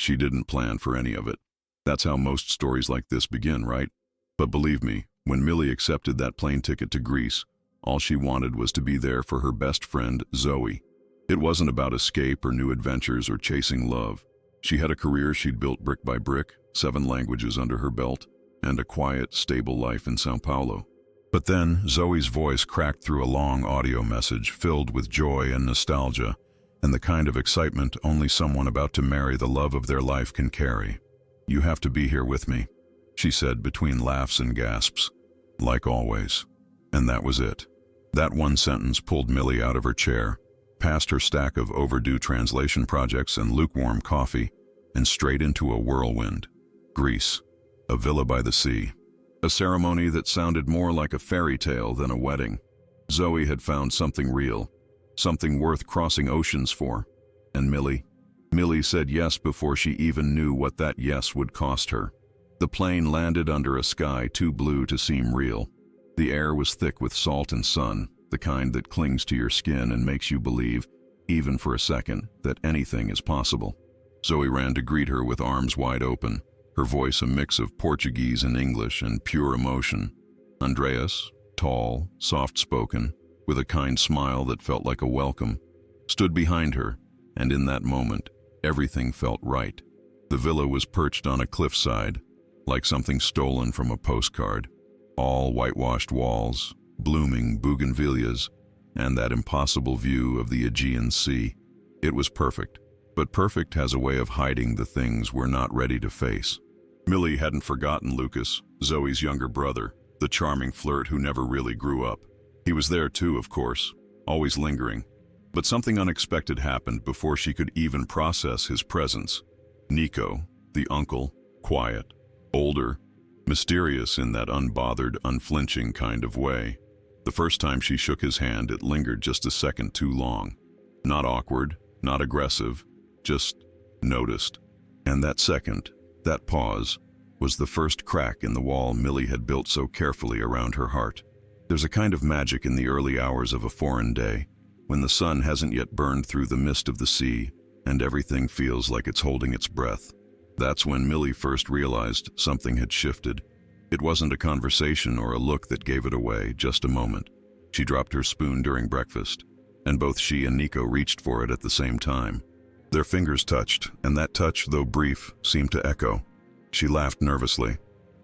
She didn't plan for any of it. That's how most stories like this begin, right? But believe me, when Millie accepted that plane ticket to Greece, all she wanted was to be there for her best friend, Zoe. It wasn't about escape or new adventures or chasing love. She had a career she'd built brick by brick, 7 languages under her belt, and a quiet, stable life in Sao Paulo. But then, Zoe's voice cracked through a long audio message filled with joy and nostalgia, and the kind of excitement only someone about to marry the love of their life can carry. "You have to be here with me," she said between laughs and gasps. "Like always." And that was it. That one sentence pulled Millie out of her chair, past her stack of overdue translation projects and lukewarm coffee, and straight into a whirlwind. Greece. A villa by the sea. A ceremony that sounded more like a fairy tale than a wedding. Zoe had found something real, something worth crossing oceans for. And Millie said yes before she even knew what that yes would cost her. The plane landed under a sky too blue to seem real. The air was thick with salt and sun, the kind that clings to your skin and makes you believe, even for a second, that anything is possible. Zoe ran to greet her with arms wide open, her voice a mix of Portuguese and English and pure emotion. Andreas, tall, soft-spoken, with a kind smile that felt like a welcome, stood behind her, and in that moment, everything felt right. The villa was perched on a cliffside, like something stolen from a postcard. All whitewashed walls, blooming bougainvilleas, and that impossible view of the Aegean Sea. It was perfect, but perfect has a way of hiding the things we're not ready to face. Millie hadn't forgotten Lucas, Zoe's younger brother, the charming flirt who never really grew up. He was there too, of course, always lingering. But something unexpected happened before she could even process his presence. Nico, the uncle, quiet, older, mysterious in that unbothered, unflinching kind of way. The first time she shook his hand, it lingered just a second too long. Not awkward, not aggressive, just noticed. And that second, that pause, was the first crack in the wall Millie had built so carefully around her heart. There's a kind of magic in the early hours of a foreign day, when the sun hasn't yet burned through the mist of the sea, and everything feels like it's holding its breath. That's when Millie first realized something had shifted. It wasn't a conversation or a look that gave it away, just a moment. She dropped her spoon during breakfast, and both she and Nico reached for it at the same time. Their fingers touched, and that touch, though brief, seemed to echo. She laughed nervously.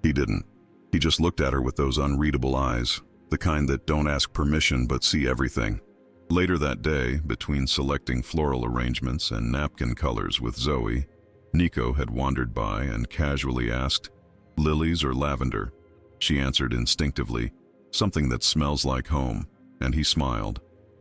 He didn't. He just looked at her with those unreadable eyes, the kind that don't ask permission but see everything. Later that day, between selecting floral arrangements and napkin colors with Zoe, Nico had wandered by and casually asked, "Lilies or lavender?" She answered instinctively, "Something that smells like home," and he smiled,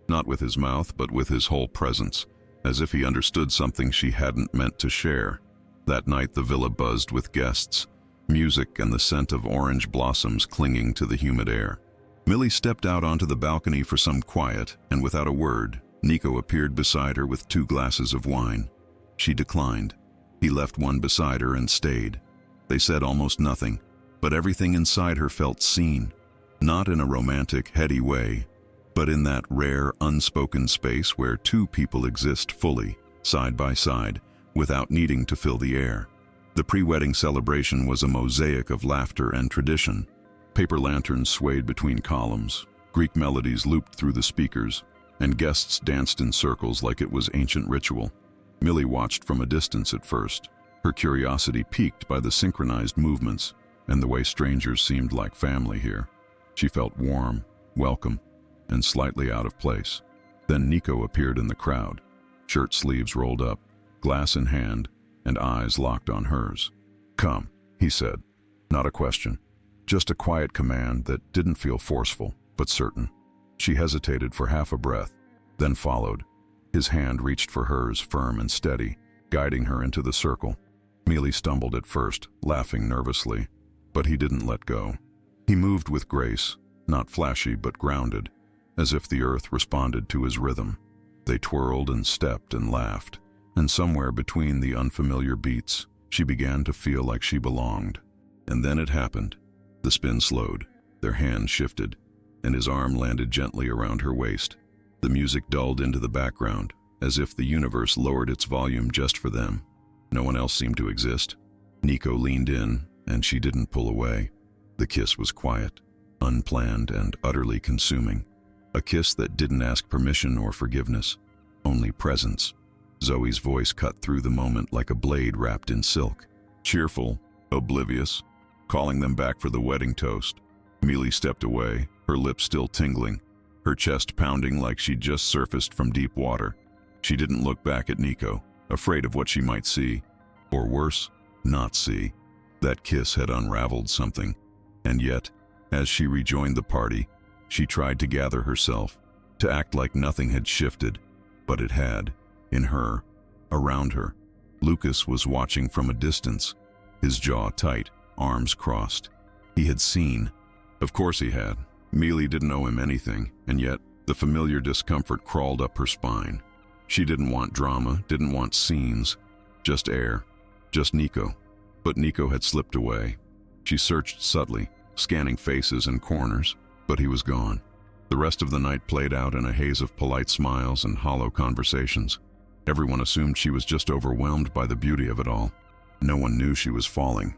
not with his mouth but with his whole presence, as if he understood something she hadn't meant to share. That night the villa buzzed with guests, music and the scent of orange blossoms clinging to the humid air. Millie stepped out onto the balcony for some quiet, and without a word, Nico appeared beside her with 2 glasses of wine. She declined. He left one beside her and stayed. They said almost nothing, but everything inside her felt seen, not in a romantic, heady way, but in that rare, unspoken space where 2 people exist fully, side by side, without needing to fill the air. The pre-wedding celebration was a mosaic of laughter and tradition. Paper lanterns swayed between columns, Greek melodies looped through the speakers, and guests danced in circles like it was ancient ritual. Millie watched from a distance at first, her curiosity piqued by the synchronized movements and the way strangers seemed like family here. She felt warm, welcome, and slightly out of place. Then Nico appeared in the crowd, shirt sleeves rolled up, glass in hand, and eyes locked on hers. "Come," he said. Not a question, just a quiet command that didn't feel forceful, but certain. She hesitated for half a breath, then followed. His hand reached for hers, firm and steady, guiding her into the circle. Millie stumbled at first, laughing nervously, but he didn't let go. He moved with grace, not flashy but grounded, as if the earth responded to his rhythm. They twirled and stepped and laughed, and somewhere between the unfamiliar beats, she began to feel like she belonged. And then it happened. The spin slowed, their hands shifted, and his arm landed gently around her waist. The music dulled into the background, as if the universe lowered its volume just for them. No one else seemed to exist. Nico leaned in, and she didn't pull away. The kiss was quiet, unplanned, and utterly consuming. A kiss that didn't ask permission or forgiveness, only presence. Zoe's voice cut through the moment like a blade wrapped in silk. Cheerful, oblivious, calling them back for the wedding toast. Millie stepped away, her lips still tingling, her chest pounding like she'd just surfaced from deep water. She didn't look back at Nico, afraid of what she might see, or worse, not see. That kiss had unraveled something, and yet, as she rejoined the party, she tried to gather herself, to act like nothing had shifted, but it had, in her, around her. Lucas was watching from a distance, his jaw tight, arms crossed. He had seen. Of course he had. Millie didn't owe him anything, and yet the familiar discomfort crawled up her spine. She didn't want drama, didn't want scenes, just air, just Nico. But Nico had slipped away. She searched subtly, scanning faces and corners, but he was gone. The rest of the night played out in a haze of polite smiles and hollow conversations. Everyone assumed she was just overwhelmed by the beauty of it all. No one knew she was falling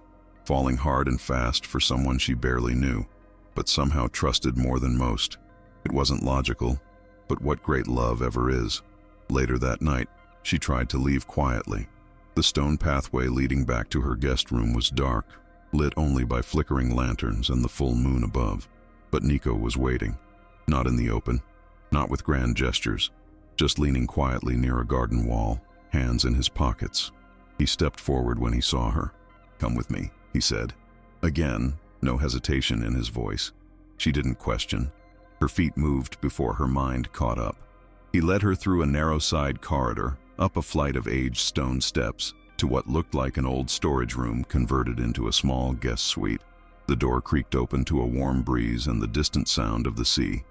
hard and fast for someone she barely knew, but somehow trusted more than most. It wasn't logical, but what great love ever is. Later that night, she tried to leave quietly. The stone pathway leading back to her guest room was dark, lit only by flickering lanterns and the full moon above. But Nico was waiting, not in the open, not with grand gestures, just leaning quietly near a garden wall, hands in his pockets. He stepped forward when he saw her. "Come with me," he said. Again, no hesitation in his voice. She didn't question. Her feet moved before her mind caught up. He led her through a narrow side corridor, up a flight of aged stone steps, to what looked like an old storage room converted into a small guest suite. The door creaked open to a warm breeze and the distant sound of the sea.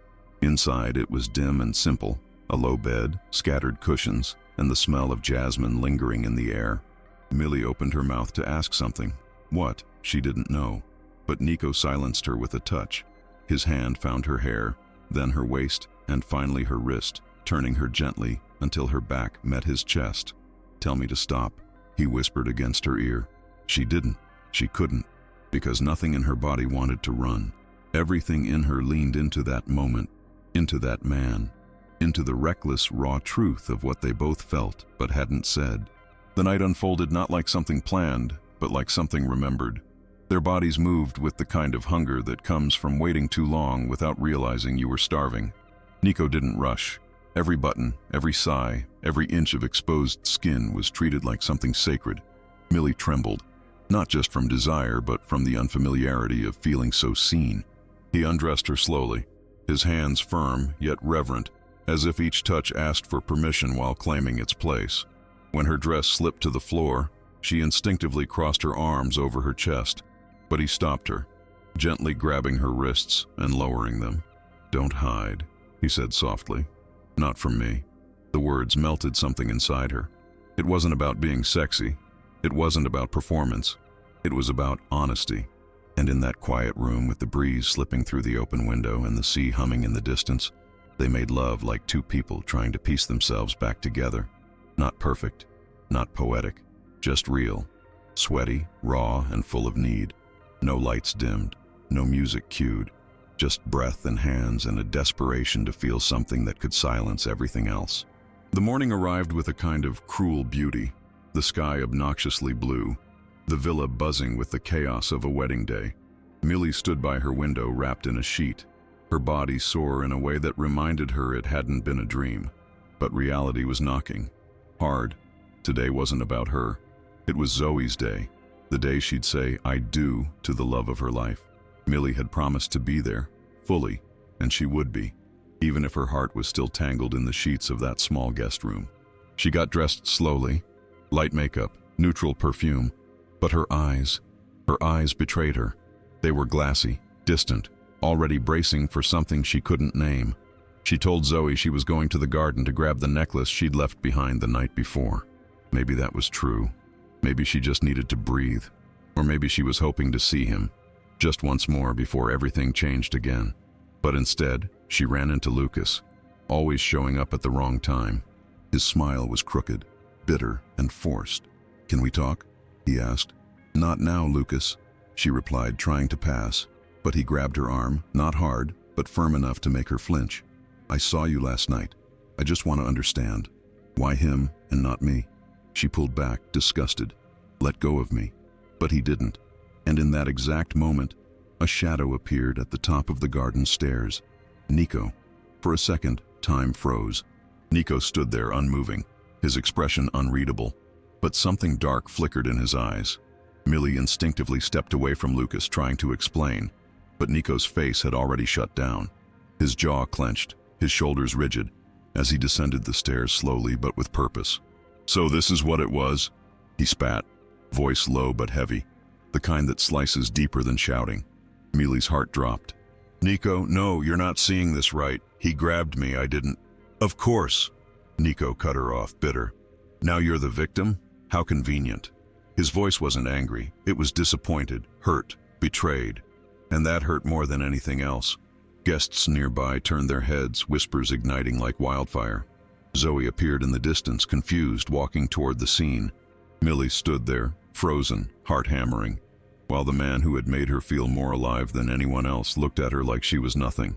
Inside, it was dim and simple, a low bed, scattered cushions, and the smell of jasmine lingering in the air. Millie opened her mouth to ask something. What? She didn't know. But Nico silenced her with a touch. His hand found her hair, then her waist, and finally her wrist, turning her gently until her back met his chest. "Tell me to stop," he whispered against her ear. She didn't. She couldn't, because nothing in her body wanted to run. Everything in her leaned into that moment, into that man, into the reckless, raw truth of what they both felt but hadn't said. The night unfolded not like something planned, but like something remembered. Their bodies moved with the kind of hunger that comes from waiting too long without realizing you were starving. Nico didn't rush. Every button, every sigh, every inch of exposed skin was treated like something sacred. Millie trembled, not just from desire, but from the unfamiliarity of feeling so seen. He undressed her slowly, his hands firm yet reverent, as if each touch asked for permission while claiming its place. When her dress slipped to the floor, she instinctively crossed her arms over her chest, but he stopped her, gently grabbing her wrists and lowering them. "Don't hide," he said softly. "Not from me." The words melted something inside her. It wasn't about being sexy. It wasn't about performance. It was about honesty. And in that quiet room with the breeze slipping through the open window and the sea humming in the distance, they made love like two people trying to piece themselves back together. Not perfect, not poetic, just real, sweaty, raw, and full of need. No lights dimmed, no music cued, just breath and hands and a desperation to feel something that could silence everything else. The morning arrived with a kind of cruel beauty, the sky obnoxiously blue, the villa buzzing with the chaos of a wedding day. Millie stood by her window wrapped in a sheet, her body sore in a way that reminded her it hadn't been a dream. But reality was knocking, hard. Today wasn't about her. It was Zoe's day, the day she'd say "I do" to the love of her life. Millie had promised to be there, fully, and she would be, even if her heart was still tangled in the sheets of that small guest room. She got dressed slowly, light makeup, neutral perfume, but her eyes betrayed her. They were glassy, distant, already bracing for something she couldn't name. She told Zoe she was going to the garden to grab the necklace she'd left behind the night before. Maybe that was true. Maybe she just needed to breathe. Or maybe she was hoping to see him, just once more before everything changed again. But instead, she ran into Lucas, always showing up at the wrong time. His smile was crooked, bitter, and forced. "Can we talk?" he asked. "Not now, Lucas," she replied, trying to pass. But he grabbed her arm, not hard, but firm enough to make her flinch. "I saw you last night. I just want to understand. Why him and not me?" She pulled back, disgusted. "Let go of me." But he didn't. And in that exact moment, a shadow appeared at the top of the garden stairs. Nico. For a second, time froze. Nico stood there unmoving, his expression unreadable. But something dark flickered in his eyes. Millie instinctively stepped away from Lucas, trying to explain. But Nico's face had already shut down. His jaw clenched, his shoulders rigid, as he descended the stairs slowly but with purpose. "So this is what it was?" he spat, voice low but heavy, the kind that slices deeper than shouting. Millie's heart dropped. "Nico, no, you're not seeing this right. He grabbed me, I didn't." "Of course." Nico cut her off, bitter. "Now you're the victim? How convenient." His voice wasn't angry, it was disappointed, hurt, betrayed. And that hurt more than anything else. Guests nearby turned their heads, whispers igniting like wildfire. Zoe appeared in the distance, confused, walking toward the scene. Millie stood there, frozen, heart hammering, while the man who had made her feel more alive than anyone else looked at her like she was nothing.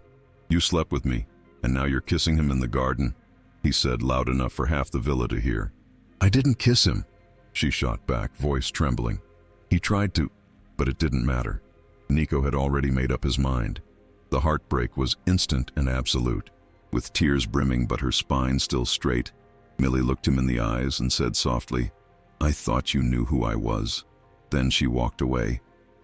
"You slept with me, and now you're kissing him in the garden," he said, loud enough for half the villa to hear. "I didn't kiss him," she shot back, voice trembling. "He tried to, but it didn't matter." Nico had already made up his mind. The heartbreak was instant and absolute. With tears brimming but her spine still straight, Millie looked him in the eyes and said softly, "I thought you knew who I was." Then she walked away,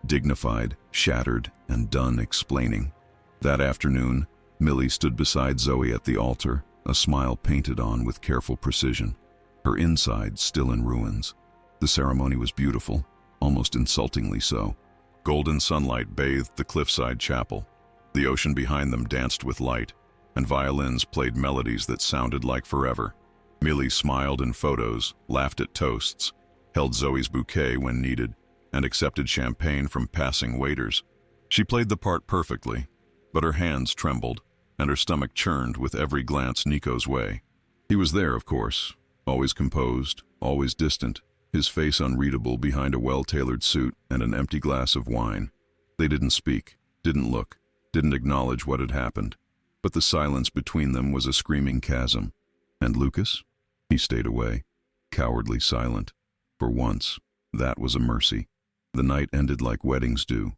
dignified, shattered, and done explaining. That afternoon, Millie stood beside Zoe at the altar, a smile painted on with careful precision, her inside still in ruins. The ceremony was beautiful, almost insultingly so. Golden sunlight bathed the cliffside chapel. The ocean behind them danced with light, and violins played melodies that sounded like forever. Millie smiled in photos, laughed at toasts, held Zoe's bouquet when needed, and accepted champagne from passing waiters. She played the part perfectly, but her hands trembled, and her stomach churned with every glance Nico's way. He was there, of course, always composed, always distant, his face unreadable behind a well-tailored suit and an empty glass of wine. They didn't speak, didn't look, didn't acknowledge what had happened. But the silence between them was a screaming chasm. And Lucas? He stayed away, cowardly silent. For once, that was a mercy. The night ended like weddings do,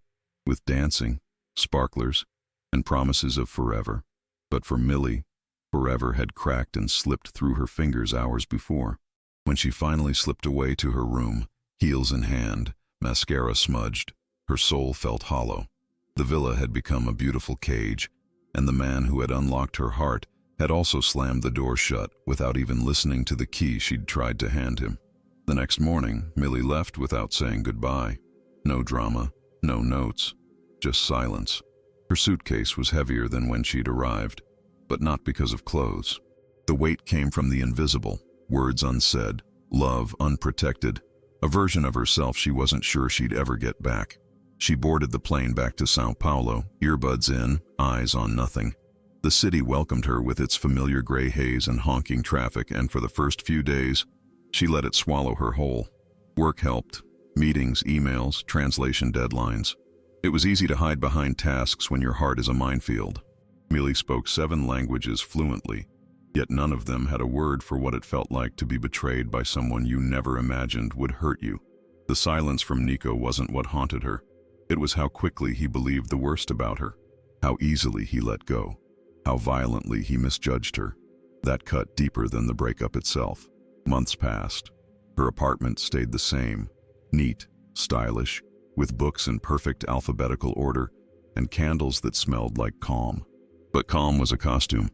with dancing, sparklers, and promises of forever. But for Millie, forever had cracked and slipped through her fingers hours before. When she finally slipped away to her room, heels in hand, mascara smudged, her soul felt hollow. The villa had become a beautiful cage, and the man who had unlocked her heart had also slammed the door shut without even listening to the key she'd tried to hand him. The next morning, Millie left without saying goodbye. No drama, no notes, just silence. Her suitcase was heavier than when she'd arrived, but not because of clothes. The weight came from the invisible, words unsaid, love unprotected, a version of herself she wasn't sure she'd ever get back. She boarded the plane back to Sao Paulo, earbuds in, eyes on nothing. The city welcomed her with its familiar gray haze and honking traffic, and for the first few days, she let it swallow her whole. Work helped. Meetings, emails, translation deadlines. It was easy to hide behind tasks when your heart is a minefield. Millie spoke 7 languages fluently, yet none of them had a word for what it felt like to be betrayed by someone you never imagined would hurt you. The silence from Nico wasn't what haunted her. It was how quickly he believed the worst about her, how easily he let go, how violently he misjudged her. That cut deeper than the breakup itself. Months passed. Her apartment stayed the same, neat, stylish, with books in perfect alphabetical order and candles that smelled like calm. But calm was a costume.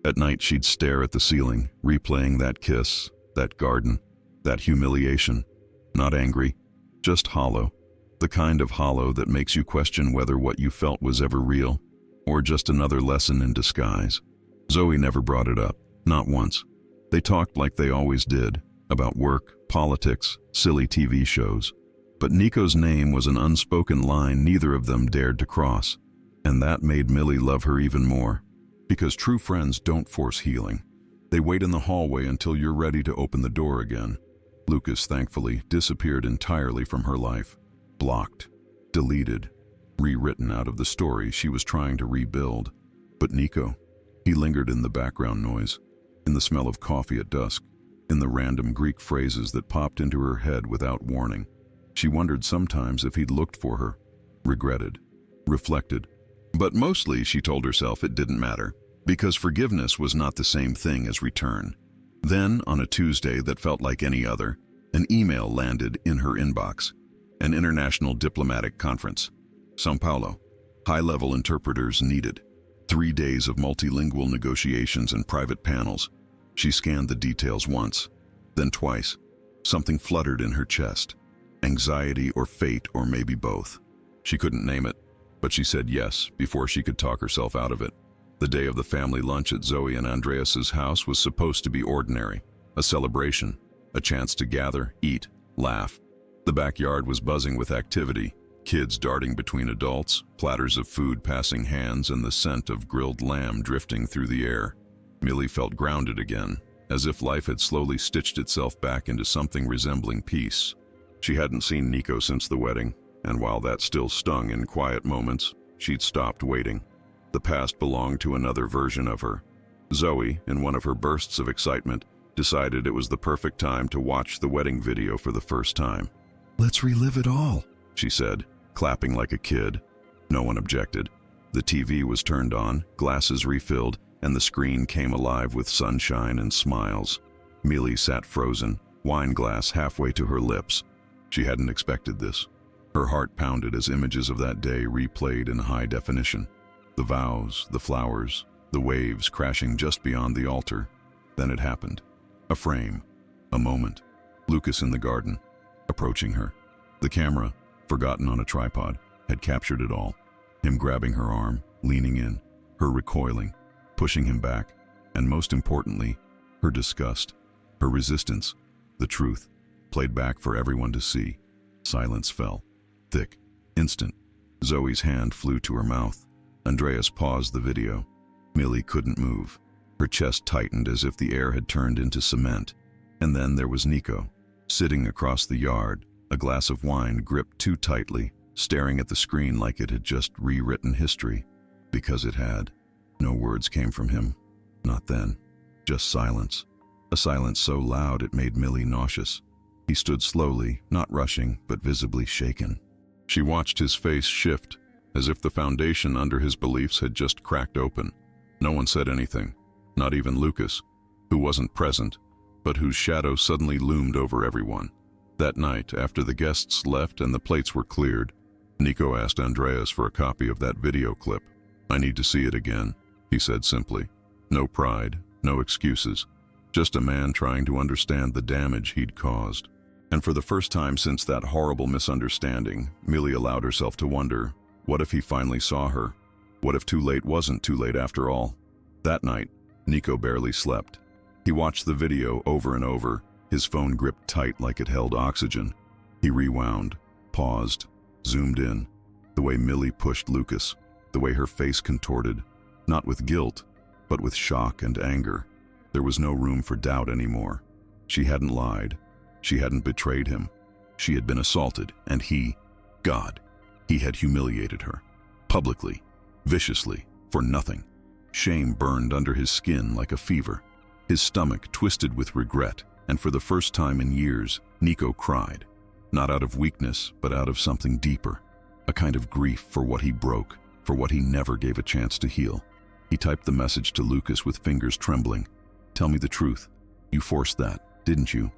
At night she'd stare at the ceiling, replaying that kiss, that garden, that humiliation. Not angry, just hollow. The kind of hollow that makes you question whether what you felt was ever real, or just another lesson in disguise. Zoe never brought it up, not once. They talked like they always did, about work, politics, silly TV shows. But Nico's name was an unspoken line neither of them dared to cross, and that made Millie love her even more. Because true friends don't force healing. They wait in the hallway until you're ready to open the door again. Lucas, thankfully, disappeared entirely from her life. Blocked, deleted, rewritten out of the story she was trying to rebuild. But Nico, he lingered in the background noise, in the smell of coffee at dusk, in the random Greek phrases that popped into her head without warning. She wondered sometimes if he'd looked for her, regretted, reflected. But mostly she told herself it didn't matter, because forgiveness was not the same thing as return. Then, on a Tuesday that felt like any other, an email landed in her inbox. An international diplomatic conference. São Paulo. High-level interpreters needed. 3 days of multilingual negotiations and private panels. She scanned the details once, then twice. Something fluttered in her chest. Anxiety or fate, or maybe both. She couldn't name it, but she said yes before she could talk herself out of it. The day of the family lunch at Zoe and Andreas's house was supposed to be ordinary, a celebration, a chance to gather, eat, laugh. The backyard was buzzing with activity, kids darting between adults, platters of food passing hands, and the scent of grilled lamb drifting through the air. Millie felt grounded again, as if life had slowly stitched itself back into something resembling peace. She hadn't seen Nico since the wedding, and while that still stung in quiet moments, she'd stopped waiting. The past belonged to another version of her. Zoe, in one of her bursts of excitement, decided it was the perfect time to watch the wedding video for the first time. "Let's relive it all," she said, clapping like a kid. No one objected. The TV was turned on, glasses refilled, and the screen came alive with sunshine and smiles. Millie sat frozen, wine glass halfway to her lips. She hadn't expected this. Her heart pounded as images of that day replayed in high definition. The vows, the flowers, the waves crashing just beyond the altar. Then it happened. A frame, a moment. Lucas in the garden, approaching her. The camera, forgotten on a tripod, had captured it all. Him grabbing her arm, leaning in, her recoiling, pushing him back, and most importantly, her disgust, her resistance, the truth, played back for everyone to see. Silence fell. Thick, instant. Zoe's hand flew to her mouth. Andreas paused the video. Millie couldn't move. Her chest tightened as if the air had turned into cement. And then there was Nico, sitting across the yard, a glass of wine gripped too tightly, staring at the screen like it had just rewritten history. Because it had. No words came from him. Not then. Just silence. A silence so loud it made Millie nauseous. He stood slowly, not rushing, but visibly shaken. She watched his face shift, as if the foundation under his beliefs had just cracked open. No one said anything, not even Lucas, who wasn't present, but whose shadow suddenly loomed over everyone. That night, after the guests left and the plates were cleared, Nico asked Andreas for a copy of that video clip. "I need to see it again," he said simply. No pride, no excuses, just a man trying to understand the damage he'd caused. And for the first time since that horrible misunderstanding, Millie allowed herself to wonder, what if he finally saw her? What if too late wasn't too late after all? That night, Nico barely slept. He watched the video over and over, his phone gripped tight like it held oxygen. He rewound, paused, zoomed in, the way Millie pushed Lucas, the way her face contorted, not with guilt, but with shock and anger. There was no room for doubt anymore. She hadn't lied. She hadn't betrayed him. She had been assaulted, and he, God, he had humiliated her. Publicly, viciously, for nothing. Shame burned under his skin like a fever. His stomach twisted with regret, and for the first time in years, Nico cried. Not out of weakness, but out of something deeper. A kind of grief for what he broke, for what he never gave a chance to heal. He typed the message to Lucas with fingers trembling. "Tell me the truth. You forced that, didn't you?"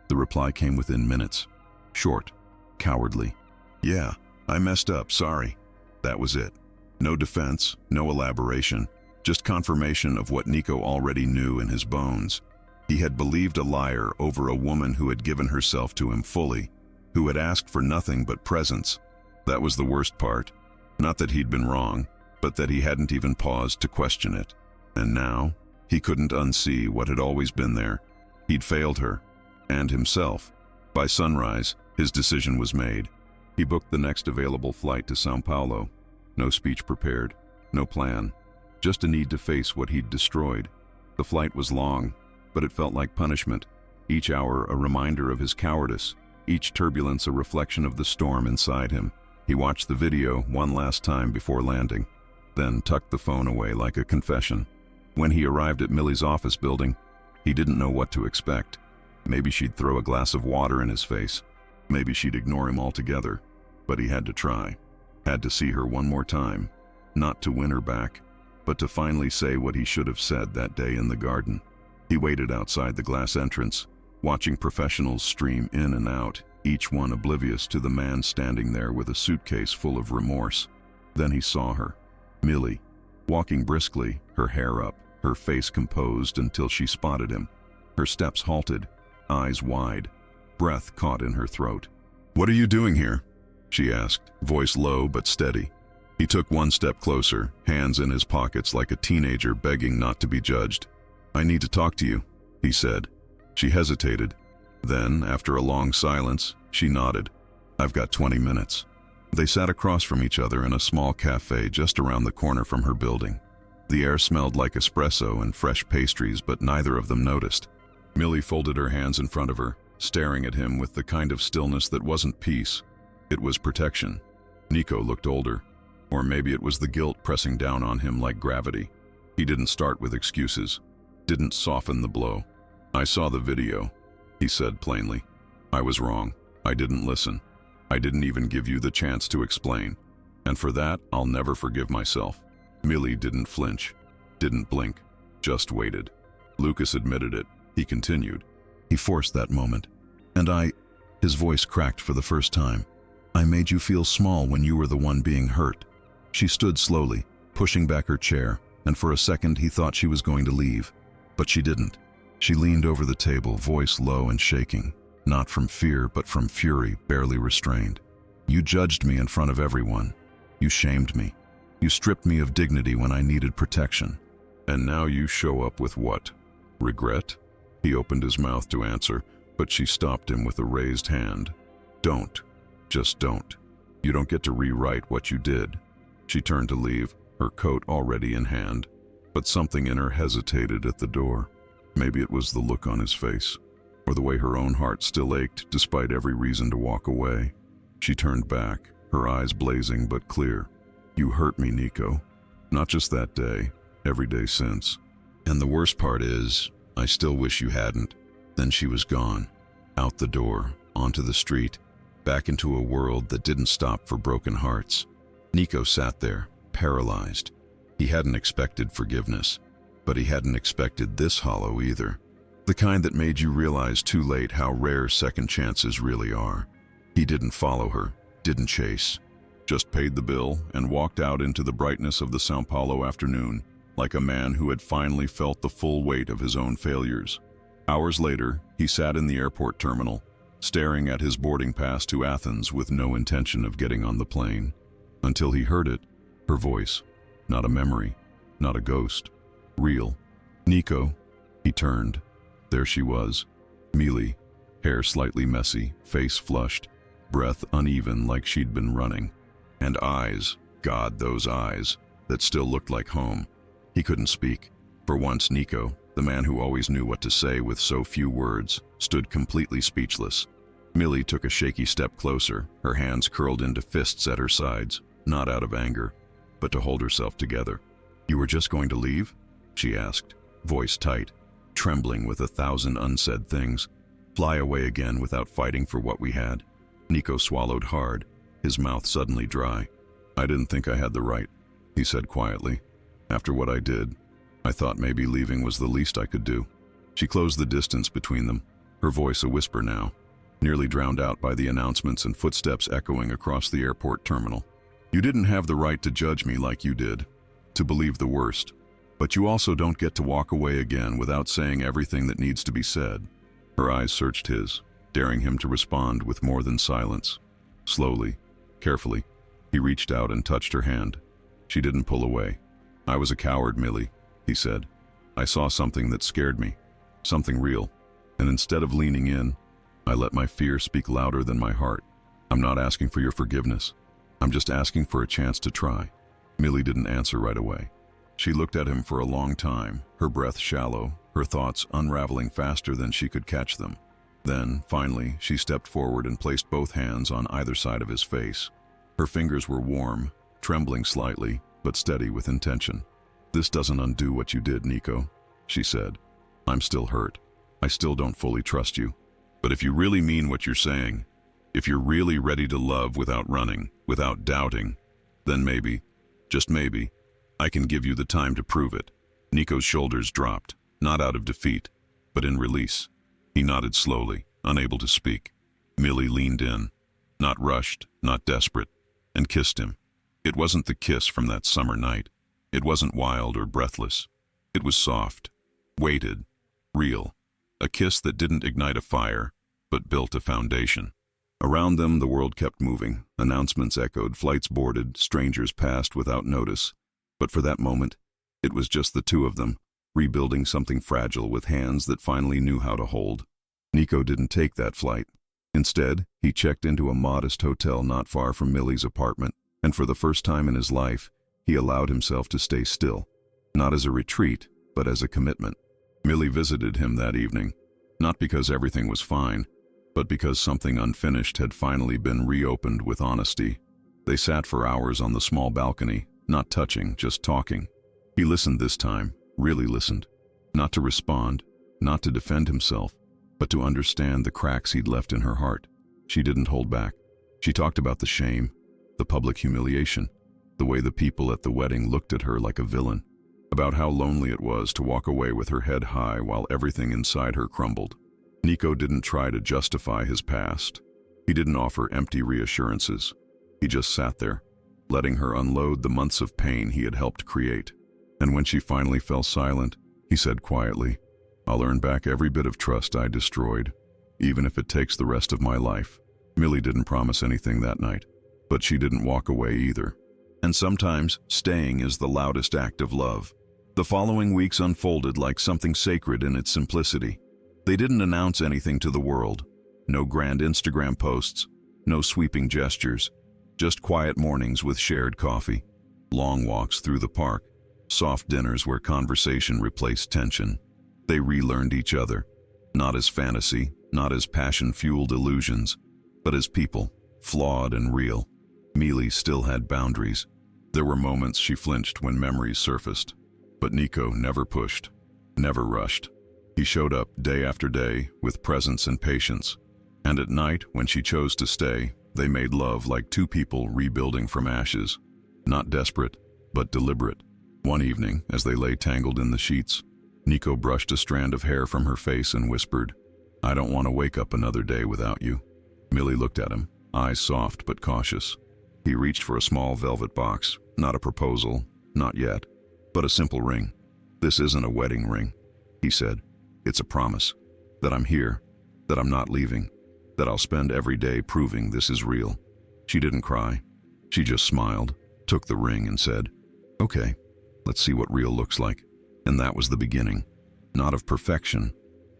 The reply came within minutes. Short, cowardly. "Yeah, I messed up, sorry." That was it. No defense, no elaboration, just confirmation of what Nico already knew in his bones. He had believed a liar over a woman who had given herself to him fully, who had asked for nothing but presence. That was the worst part. Not that he'd been wrong, but that he hadn't even paused to question it. And now, he couldn't unsee what had always been there. He'd failed her, and himself. By sunrise, his decision was made. He booked the next available flight to São Paulo. No speech prepared, no plan, just a need to face what he'd destroyed. The flight was long, but it felt like punishment. each hour a reminder of his cowardice, each turbulence a reflection of the storm inside him. He watched the video one last time before landing, then tucked the phone away like a confession. When he arrived at Millie's office building, he didn't know what to expect. Maybe she'd throw a glass of water in his face. Maybe she'd ignore him altogether. But he had to try. Had to see her one more time. Not to win her back, but to finally say what he should have said that day in the garden. He waited outside the glass entrance, watching professionals stream in and out, each one oblivious to the man standing there with a suitcase full of remorse. Then he saw her, Millie, walking briskly, her hair up, her face composed until she spotted him. Her steps halted, eyes wide, breath caught in her throat. "What are you doing here?" she asked, voice low but steady. He took one step closer, hands in his pockets like a teenager begging not to be judged. "I need to talk to you," he said. She hesitated. Then, after a long silence, she nodded. "I've got 20 minutes. They sat across from each other in a small cafe just around the corner from her building. The air smelled like espresso and fresh pastries, but neither of them noticed. Millie folded her hands in front of her, staring at him with the kind of stillness that wasn't peace. It was protection. Nico looked older. Or maybe it was the guilt pressing down on him like gravity. He didn't start with excuses. Didn't soften the blow. "I saw the video," he said plainly. "I was wrong. I didn't listen. I didn't even give you the chance to explain. And for that, I'll never forgive myself." Millie didn't flinch, didn't blink, just waited. Lucas admitted it. He continued. "He forced that moment. And his voice cracked for the first time. "I made you feel small when you were the one being hurt." She stood slowly, pushing back her chair, and for a second he thought she was going to leave. But she didn't. She leaned over the table, voice low and shaking, not from fear but from fury, barely restrained. "You judged me in front of everyone. You shamed me. You stripped me of dignity when I needed protection. And now you show up with what? Regret?" He opened his mouth to answer, but she stopped him with a raised hand. "Don't. Just don't. You don't get to rewrite what you did." She turned to leave, her coat already in hand, but something in her hesitated at the door. Maybe it was the look on his face, or the way her own heart still ached despite every reason to walk away. She turned back, her eyes blazing but clear. "You hurt me, Nico. Not just that day, every day since. And the worst part is, I still wish you hadn't." Then she was gone, out the door, onto the street, back into a world that didn't stop for broken hearts. Nico sat there, paralyzed. He hadn't expected forgiveness, but he hadn't expected this hollow either. The kind that made you realize too late how rare second chances really are. He didn't follow her, didn't chase. Just paid the bill and walked out into the brightness of the São Paulo afternoon, like a man who had finally felt the full weight of his own failures. Hours later, he sat in the airport terminal, staring at his boarding pass to Athens with no intention of getting on the plane. Until he heard it, her voice. Not a memory, not a ghost. Real. "Nico." He turned. There she was. Millie, hair slightly messy, face flushed, breath uneven like she'd been running. And eyes, God, those eyes, that still looked like home. He couldn't speak. For once, Nico, the man who always knew what to say with so few words, stood completely speechless. Millie took a shaky step closer, her hands curled into fists at her sides, not out of anger, but to hold herself together. "You were just going to leave?" she asked, voice tight, trembling with 1,000 unsaid things. "Fly away again without fighting for what we had?" Nico swallowed hard, his mouth suddenly dry. "I didn't think I had the right," he said quietly. "After what I did, I thought maybe leaving was the least I could do." She closed the distance between them, her voice a whisper now, nearly drowned out by the announcements and footsteps echoing across the airport terminal. "You didn't have the right to judge me like you did, to believe the worst. But you also don't get to walk away again without saying everything that needs to be said." Her eyes searched his, daring him to respond with more than silence. Slowly, carefully, he reached out and touched her hand. She didn't pull away. "I was a coward, Millie," he said. "I saw something that scared me, something real, and instead of leaning in, I let my fear speak louder than my heart. I'm not asking for your forgiveness. I'm just asking for a chance to try." Millie didn't answer right away. She looked at him for a long time, her breath shallow, her thoughts unraveling faster than she could catch them. Then, finally, she stepped forward and placed both hands on either side of his face. Her fingers were warm, trembling slightly, but steady with intention. "This doesn't undo what you did, Nico," she said. "I'm still hurt. I still don't fully trust you. But if you really mean what you're saying, if you're really ready to love without running, without doubting, then maybe, just maybe, I can give you the time to prove it." Nico's shoulders dropped, not out of defeat, but in release. He nodded slowly, unable to speak. Millie leaned in, not rushed, not desperate, and kissed him. It wasn't the kiss from that summer night. It wasn't wild or breathless. It was soft, weighted, real. A kiss that didn't ignite a fire, but built a foundation. Around them, the world kept moving. Announcements echoed, flights boarded, strangers passed without notice. But for that moment, it was just the two of them, rebuilding something fragile with hands that finally knew how to hold. Nico didn't take that flight. Instead, he checked into a modest hotel not far from Millie's apartment, and for the first time in his life, he allowed himself to stay still. Not as a retreat, but as a commitment. Millie visited him that evening, not because everything was fine, but because something unfinished had finally been reopened with honesty. They sat for hours on the small balcony, not touching, just talking. He listened this time, really listened. Not to respond, not to defend himself, but to understand the cracks he'd left in her heart. She didn't hold back. She talked about the shame, the public humiliation, the way the people at the wedding looked at her like a villain, about how lonely it was to walk away with her head high while everything inside her crumbled. Nico didn't try to justify his past. He didn't offer empty reassurances. He just sat there, letting her unload the months of pain he had helped create. And when she finally fell silent, he said quietly, "I'll earn back every bit of trust I destroyed, even if it takes the rest of my life." Millie didn't promise anything that night, but she didn't walk away either. And sometimes, staying is the loudest act of love. The following weeks unfolded like something sacred in its simplicity. They didn't announce anything to the world. No grand Instagram posts, no sweeping gestures, just quiet mornings with shared coffee, long walks through the park, soft dinners where conversation replaced tension. They relearned each other, not as fantasy, not as passion-fueled illusions, but as people, flawed and real. Millie still had boundaries. There were moments she flinched when memories surfaced. But Nico never pushed, never rushed. He showed up day after day with presence and patience. And at night, when she chose to stay, they made love like two people rebuilding from ashes. Not desperate, but deliberate. One evening, as they lay tangled in the sheets, Nico brushed a strand of hair from her face and whispered, "I don't want to wake up another day without you." Millie looked at him, eyes soft but cautious. He reached for a small velvet box, not a proposal, not yet, but a simple ring. "This isn't a wedding ring," he said. "It's a promise, that I'm here, that I'm not leaving, that I'll spend every day proving this is real." She didn't cry. She just smiled, took the ring and said, "Okay, let's see what real looks like." And that was the beginning, not of perfection,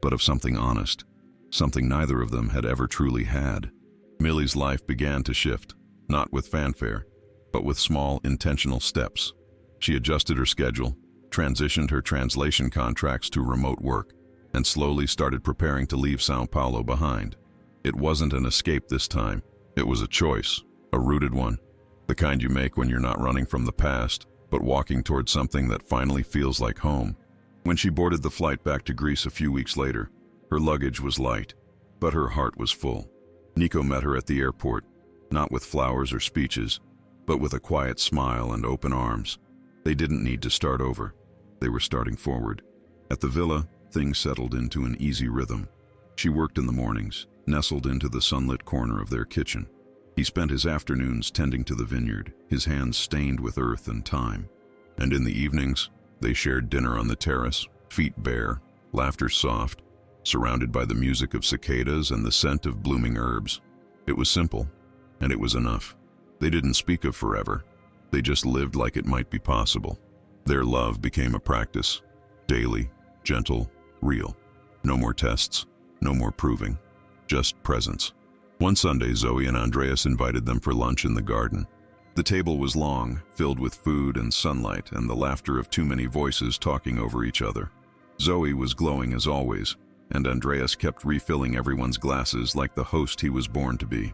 but of something honest, something neither of them had ever truly had. Millie's life began to shift, not with fanfare, but with small, intentional steps. She adjusted her schedule, transitioned her translation contracts to remote work, and slowly started preparing to leave São Paulo behind. It wasn't an escape this time. It was a choice, a rooted one, the kind you make when you're not running from the past, but walking towards something that finally feels like home. When she boarded the flight back to Greece a few weeks later, her luggage was light, but her heart was full. Nico met her at the airport, not with flowers or speeches, but with a quiet smile and open arms. They didn't need to start over. They were starting forward. At the villa, things settled into an easy rhythm. She worked in the mornings, nestled into the sunlit corner of their kitchen. He spent his afternoons tending to the vineyard, his hands stained with earth and time. And in the evenings, they shared dinner on the terrace, feet bare, laughter soft, surrounded by the music of cicadas and the scent of blooming herbs. It was simple, and it was enough. They didn't speak of forever. They just lived like it might be possible. Their love became a practice, daily, gentle, real. No more tests, no more proving, just presence. One Sunday, Zoe and Andreas invited them for lunch in the garden. The table was long, filled with food and sunlight and the laughter of too many voices talking over each other. Zoe was glowing as always, and Andreas kept refilling everyone's glasses like the host he was born to be.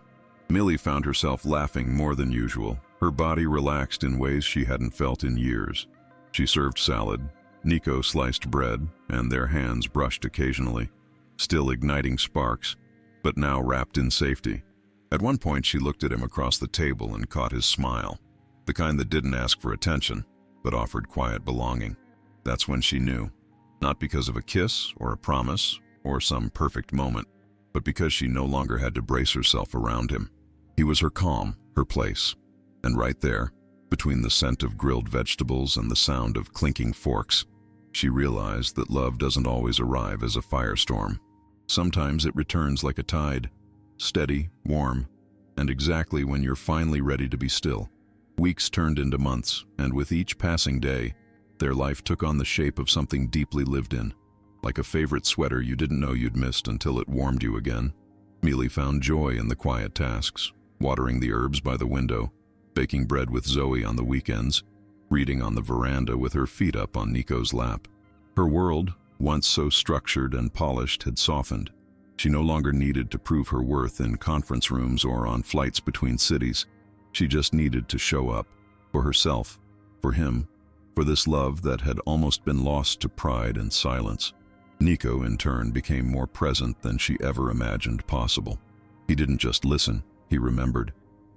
Millie found herself laughing more than usual. Her body relaxed in ways she hadn't felt in years. She served salad, Nico sliced bread, and their hands brushed occasionally, still igniting sparks, but now wrapped in safety. At one point she looked at him across the table and caught his smile, the kind that didn't ask for attention, but offered quiet belonging. That's when she knew, not because of a kiss or a promise or some perfect moment, but because she no longer had to brace herself around him. He was her calm, her place. And right there, between the scent of grilled vegetables and the sound of clinking forks, she realized that love doesn't always arrive as a firestorm. Sometimes it returns like a tide, steady, warm, and exactly when you're finally ready to be still. Weeks turned into months, and with each passing day, their life took on the shape of something deeply lived in, like a favorite sweater you didn't know you'd missed until it warmed you again. Millie found joy in the quiet tasks, watering the herbs by the window, baking bread with Zoe on the weekends, reading on the veranda with her feet up on Nico's lap. Her world, once so structured and polished, had softened. She no longer needed to prove her worth in conference rooms or on flights between cities. She just needed to show up, for herself, for him, for this love that had almost been lost to pride and silence. Nico, in turn, became more present than she ever imagined possible. He didn't just listen, he remembered.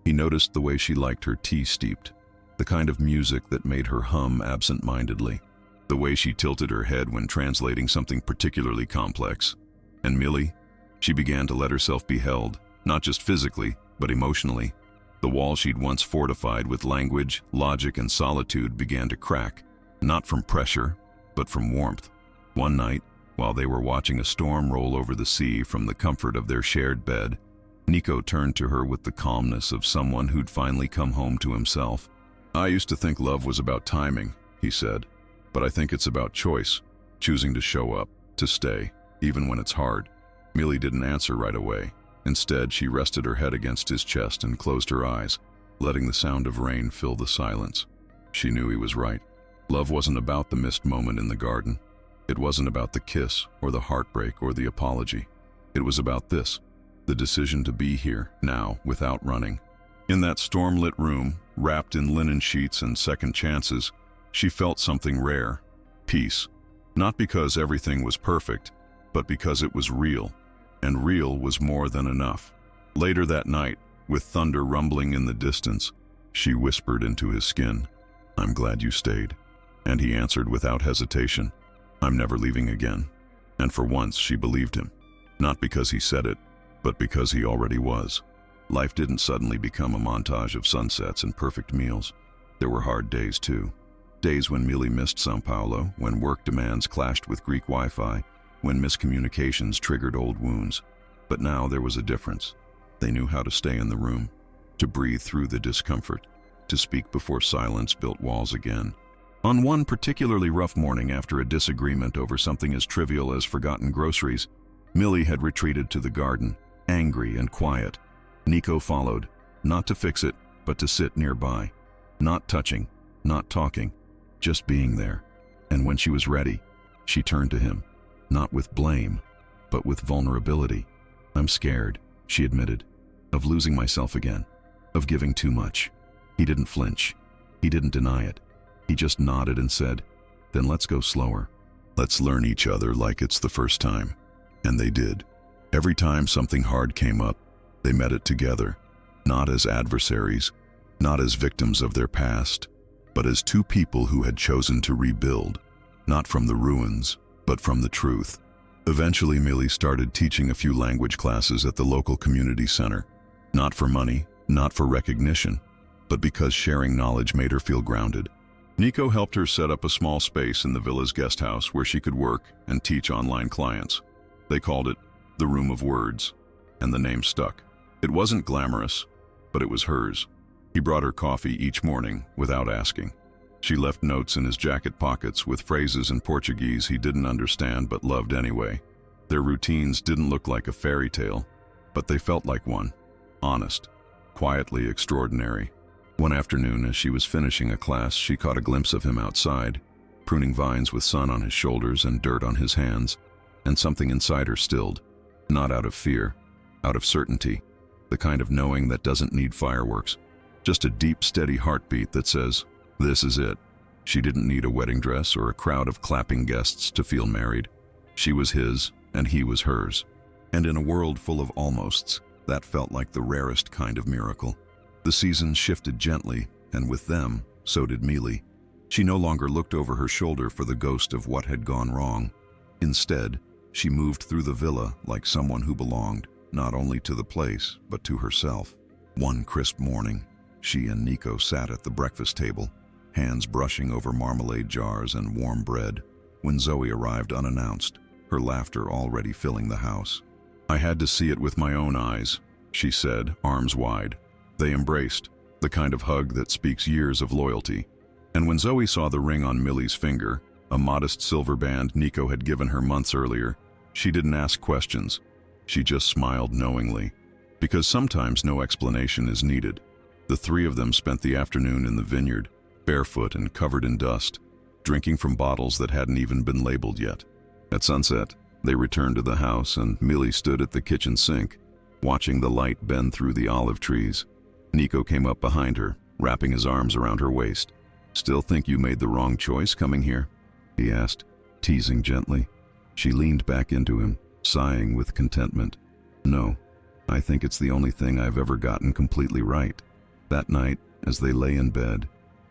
He noticed the way she liked her tea steeped, the kind of music that made her hum absent-mindedly, the way she tilted her head when translating something particularly complex. And Millie, she began to let herself be held, not just physically, but emotionally. The wall she'd once fortified with language, logic, and solitude began to crack, not from pressure, but from warmth. One night, while they were watching a storm roll over the sea from the comfort of their shared bed, Nico turned to her with the calmness of someone who'd finally come home to himself. "I used to think love was about timing," he said, "but I think it's about choice, choosing to show up, to stay, even when it's hard." Millie didn't answer right away. Instead, she rested her head against his chest and closed her eyes, letting the sound of rain fill the silence. She knew he was right. Love wasn't about the missed moment in the garden. It wasn't about the kiss or the heartbreak or the apology. It was about this, the decision to be here, now, without running. In that storm-lit room, wrapped in linen sheets and second chances, she felt something rare, peace. Not because everything was perfect, but because it was real. And real was more than enough. Later that night, with thunder rumbling in the distance, she whispered into his skin, "I'm glad you stayed." And he answered without hesitation, "I'm never leaving again." And for once she believed him, not because he said it, but because he already was. Life didn't suddenly become a montage of sunsets and perfect meals. There were hard days too. Days when Millie missed São Paulo, when work demands clashed with Greek Wi-Fi, when miscommunications triggered old wounds. But now there was a difference. They knew how to stay in the room, to breathe through the discomfort, to speak before silence built walls again. On one particularly rough morning after a disagreement over something as trivial as forgotten groceries, Millie had retreated to the garden, angry and quiet. Nico followed, not to fix it, but to sit nearby. Not touching, not talking, just being there. And when she was ready, she turned to him. Not with blame, but with vulnerability. "I'm scared," she admitted, "of losing myself again, of giving too much." He didn't flinch. He didn't deny it. He just nodded and said, "Then let's go slower. Let's learn each other like it's the first time." And they did. Every time something hard came up, they met it together, not as adversaries, not as victims of their past, but as two people who had chosen to rebuild, not from the ruins, but from the truth. Eventually, Millie started teaching a few language classes at the local community center, not for money, not for recognition, but because sharing knowledge made her feel grounded. Nico helped her set up a small space in the villa's guest house where she could work and teach online clients. They called it the Room of Words, and the name stuck. It wasn't glamorous, but it was hers. He brought her coffee each morning without asking. She left notes in his jacket pockets with phrases in Portuguese he didn't understand but loved anyway. Their routines didn't look like a fairy tale, but they felt like one. Honest, quietly extraordinary. One afternoon, as she was finishing a class, she caught a glimpse of him outside. pruning vines with sun on his shoulders and dirt on his hands, and something inside her stilled, not out of fear, out of certainty, the kind of knowing that doesn't need fireworks, just a deep, steady heartbeat that says, this is it. She didn't need a wedding dress or a crowd of clapping guests to feel married. She was his, and he was hers. And in a world full of almosts, that felt like the rarest kind of miracle. The seasons shifted gently, and with them, so did Mealy. She no longer looked over her shoulder for the ghost of what had gone wrong. Instead, she moved through the villa like someone who belonged, not only to the place, but to herself. One crisp morning, she and Nico sat at the breakfast table, hands brushing over marmalade jars and warm bread, when Zoe arrived unannounced, her laughter already filling the house. I had to see it with my own eyes, she said, arms wide. They embraced, the kind of hug that speaks years of loyalty. And when Zoe saw the ring on Millie's finger, a modest silver band Nico had given her months earlier, she didn't ask questions. She just smiled knowingly, because sometimes no explanation is needed. The three of them spent the afternoon in the vineyard, barefoot and covered in dust, drinking from bottles that hadn't even been labeled yet. At sunset, they returned to the house and Millie stood at the kitchen sink, watching the light bend through the olive trees. Nico came up behind her, wrapping his arms around her waist. "Still think you made the wrong choice coming here?" he asked, teasing gently. She leaned back into him, sighing with contentment. "No, I think it's the only thing I've ever gotten completely right." That night, as they lay in bed,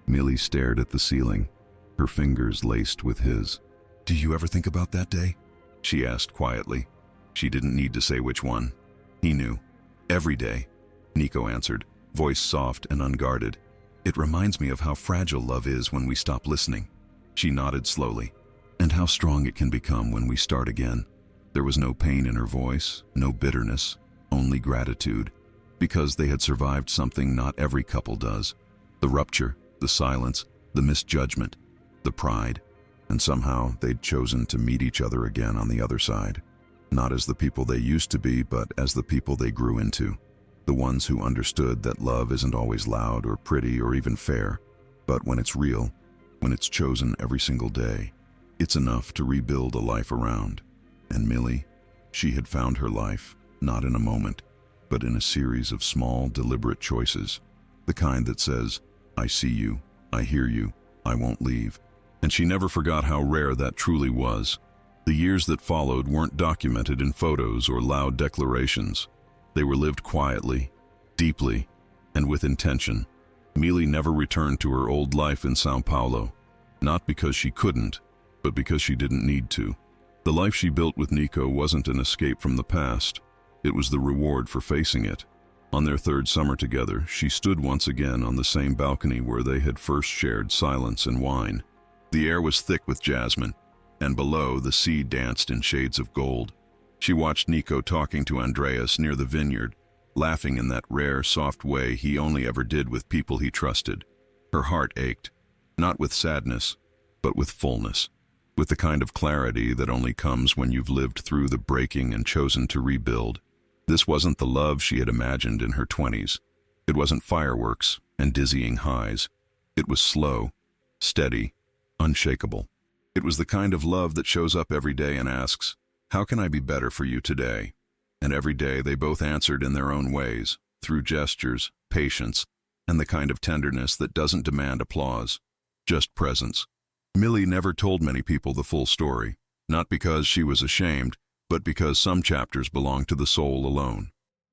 Millie stared at the ceiling, her fingers laced with his. "Do you ever think about that day?" she asked quietly. She didn't need to say which one. He knew. "Every day," Nico answered, voice soft and unguarded. "It reminds me of how fragile love is when we stop listening." She nodded slowly. "And how strong it can become when we start again." There was no pain in her voice, no bitterness, only gratitude, because they had survived something not every couple does. The rupture, the silence, the misjudgment, the pride, and somehow they'd chosen to meet each other again on the other side. Not as the people they used to be, but as the people they grew into. The ones who understood that love isn't always loud or pretty or even fair, but when it's real, when it's chosen every single day, it's enough to rebuild a life around. And Millie, she had found her life, not in a moment, but in a series of small, deliberate choices. The kind that says, "I see you, I hear you, I won't leave." And she never forgot how rare that truly was. The years that followed weren't documented in photos or loud declarations. They were lived quietly, deeply, and with intention. Millie never returned to her old life in Sao Paulo, not because she couldn't, but because she didn't need to. The life she built with Nico wasn't an escape from the past. It was the reward for facing it. On their third summer together, she stood once again on the same balcony where they had first shared silence and wine. The air was thick with jasmine, and below the sea danced in shades of gold. She watched Nico talking to Andreas near the vineyard, laughing in that rare, soft way he only ever did with people he trusted. Her heart ached, not with sadness, but with fullness, with the kind of clarity that only comes when you've lived through the breaking and chosen to rebuild. This wasn't the love she had imagined in her 20s. It wasn't fireworks and dizzying highs. It was slow, steady, unshakable. It was the kind of love that shows up every day and asks, "How can I be better for you today?" And every day they both answered in their own ways, through gestures, patience, and the kind of tenderness that doesn't demand applause, just presence. Millie never told many people the full story, not because she was ashamed, but because some chapters belong to the soul alone.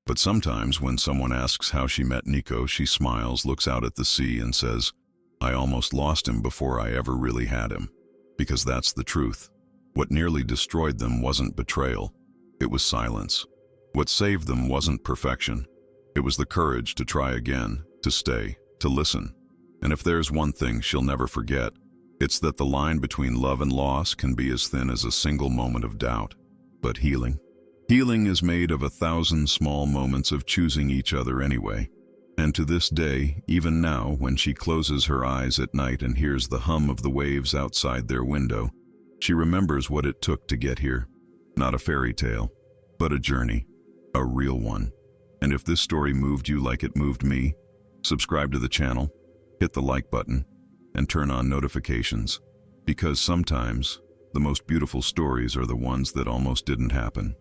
But sometimes when someone asks how she met Nico, she smiles, looks out at the sea and says, "I almost lost him before I ever really had him." Because that's the truth. What nearly destroyed them wasn't betrayal. It was silence. What saved them wasn't perfection. It was the courage to try again, to stay, to listen. And if there's one thing she'll never forget, it's that the line between love and loss can be as thin as a single moment of doubt. But healing? Healing is made of 1,000 small moments of choosing each other anyway. And to this day, even now, when she closes her eyes at night and hears the hum of the waves outside their window, she remembers what it took to get here. Not a fairy tale, but a journey, a real one. And if this story moved you like it moved me, subscribe to the channel, hit the like button, and turn on notifications. Because sometimes, the most beautiful stories are the ones that almost didn't happen.